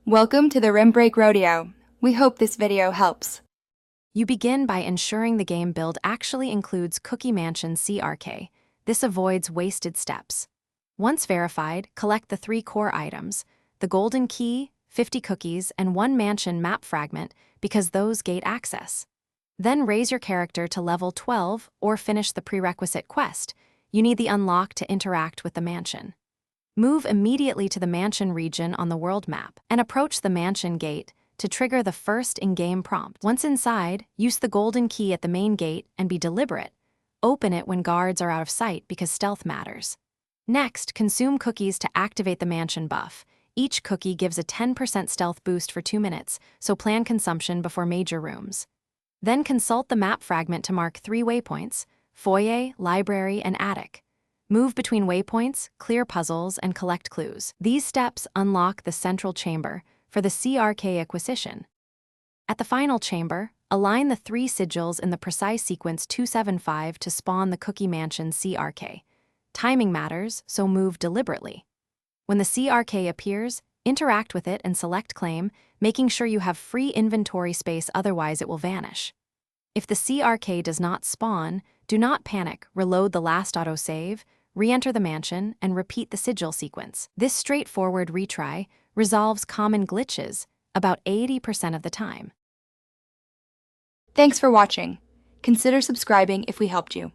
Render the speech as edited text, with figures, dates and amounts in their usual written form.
Welcome to the Rim Break Rodeo. We hope this video helps. You begin by ensuring the game build actually includes Cookie Mansion CRK. This avoids wasted steps. Once verified, collect the 3 core items, the golden key, 50 cookies, and 1 mansion map fragment because those gate access. Then raise your character to level 12 or finish the prerequisite quest. You need the unlock to interact with the mansion. Move immediately to the mansion region on the world map and approach the mansion gate to trigger the first in-game prompt. Once inside, use the golden key at the main gate and be deliberate. Open it when guards are out of sight because stealth matters. Next, consume cookies to activate the mansion buff. Each cookie gives a 10% stealth boost for 2 minutes, so plan consumption before major rooms. Then consult the map fragment to mark 3 waypoints: foyer, library, and attic. Move between waypoints, clear puzzles, and collect clues. These steps unlock the central chamber for the CRK acquisition. At the final chamber, align the 3 sigils in the precise sequence 275 to spawn the Cookie Mansion CRK. Timing matters, so move deliberately. When the CRK appears, interact with it and select claim, making sure you have free inventory space, otherwise it will vanish. If the CRK does not spawn, do not panic, reload the last autosave, re-enter the mansion, and repeat the sigil sequence. This straightforward retry resolves common glitches about 80% of the time. Thanks for watching. Consider subscribing if we helped you.